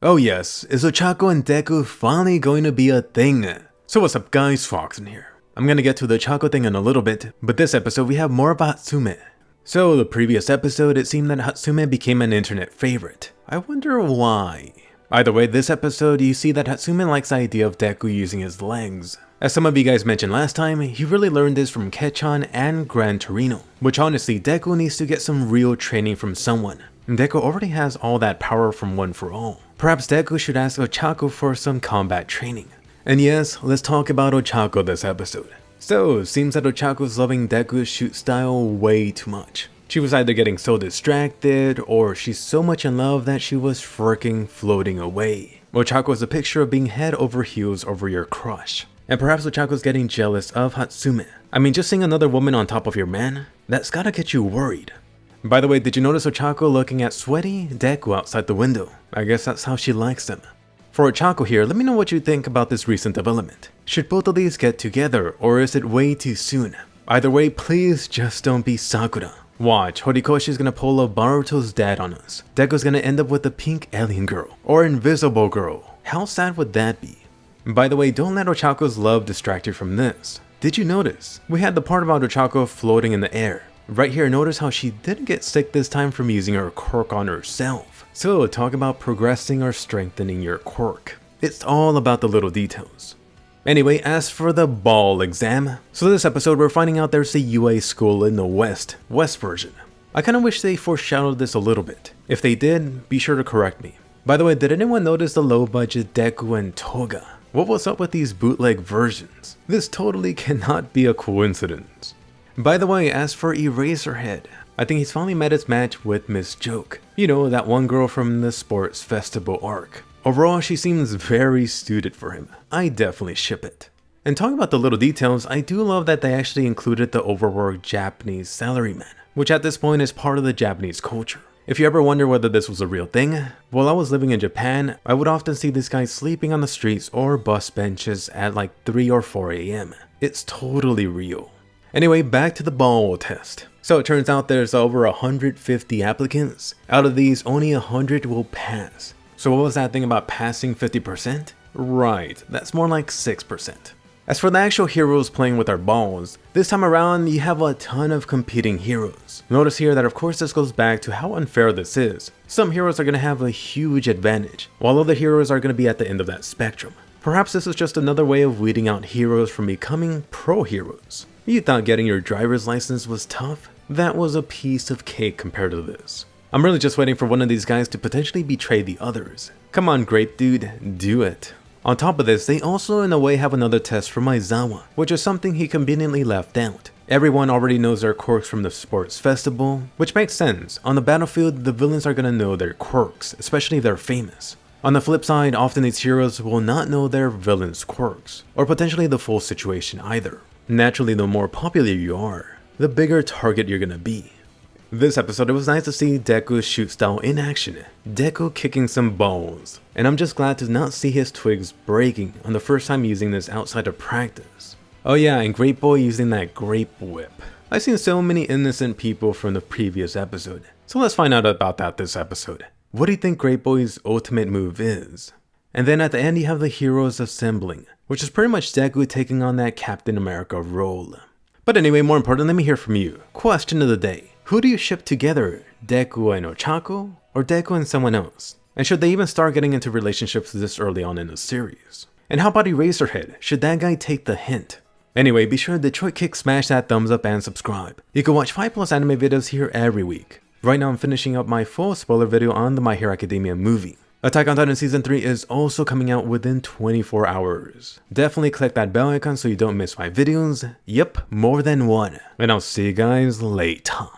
Oh yes, is Ochako and Deku finally going to be a thing? So what's up guys, Foxen here. I'm gonna get to the Ochako thing in a little bit, but this episode we have more about Hatsume. So the previous episode it seemed that Hatsume became an internet favorite. I wonder why. Either way, this episode you see that Hatsume likes the idea of Deku using his legs. As some of you guys mentioned last time, he really learned this from Kechan and Gran Torino, which honestly Deku needs to get some real training from someone. Deku already has all that power from One for All. Perhaps Deku should ask Ochako for some combat training. And yes, let's talk about Ochako this episode. So, it seems that Ochako's loving Deku's shoot style way too much. She was either getting so distracted, or she's so much in love that she was freaking floating away. Ochako is a picture of being head over heels over your crush. And perhaps Ochako's getting jealous of Hatsume. I mean, just seeing another woman on top of your man, that's gotta get you worried. By the way, did you notice Ochako looking at sweaty Deku outside the window? I guess that's how she likes them. For Ochako here, let me know what you think about this recent development. Should both of these get together, or is it way too soon? Either way, please just don't be Sakura. Watch, Horikoshi's gonna pull a Baruto's dad on us. Deku's gonna end up with a pink alien girl, or invisible girl. How sad would that be? By the way, don't let Ochako's love distract you from this. Did you notice? We had the part about Ochako floating in the air. Right here, notice how she didn't get sick this time from using her quirk on herself. So talk about progressing or strengthening your quirk. It's all about the little details. Anyway, as for the ball exam, so this episode we're finding out there's a UA school in the West version. I kinda wish they foreshadowed this a little bit. If they did, be sure to correct me. By the way, did anyone notice the low budget Deku and Toga? What was up with these bootleg versions? This totally cannot be a coincidence. By the way, as for Eraserhead, I think he's finally met his match with Miss Joke. You know, that one girl from the sports festival arc. Overall, she seems very suited for him. I definitely ship it. And talking about the little details, I do love that they actually included the overworked Japanese salaryman, which at this point is part of the Japanese culture. If you ever wonder whether this was a real thing, while I was living in Japan, I would often see these guys sleeping on the streets or bus benches at like 3 or 4 AM. It's totally real. Anyway, back to the ball test. So it turns out there's over 150 applicants. Out of these, only 100 will pass. So what was that thing about passing 50%? Right, that's more like 6%. As for the actual heroes playing with our balls, this time around you have a ton of competing heroes. Notice here that of course this goes back to how unfair this is. Some heroes are going to have a huge advantage, while other heroes are going to be at the end of that spectrum. Perhaps this is just another way of weeding out heroes from becoming pro heroes. You thought getting your driver's license was tough? That was a piece of cake compared to this. I'm really just waiting for one of these guys to potentially betray the others. Come on, grape dude, do it. On top of this, they also in a way have another test for Aizawa, which is something he conveniently left out. Everyone already knows their quirks from the sports festival, which makes sense. On the battlefield, the villains are gonna know their quirks, especially if they're famous. On the flip side, often these heroes will not know their villains' quirks, or potentially the full situation either. Naturally, the more popular you are, the bigger target you're gonna be. This episode, it was nice to see Deku's shoot style in action, Deku kicking some balls. And I'm just glad to not see his twigs breaking on the first time using this outside of practice. Oh yeah, and Grape Boy using that grape whip. I've seen so many innocent people from the previous episode, so let's find out about that this episode. What do you think Grape Boy's ultimate move is? And then at the end you have the heroes assembling, which is pretty much Deku taking on that Captain America role. But anyway, more important, let me hear from you. Question of the day. Who do you ship together? Deku and Ochako? Or Deku and someone else? And should they even start getting into relationships this early on in the series? And how about Eraserhead? Should that guy take the hint? Anyway, be sure to Detroit Kick, smash that thumbs up and subscribe. You can watch 5+ anime videos here every week. Right now I'm finishing up my full spoiler video on the My Hero Academia movie. Attack on Titan Season 3 is also coming out within 24 hours. Definitely click that bell icon so you don't miss my videos. Yep, more than one. And I'll see you guys later.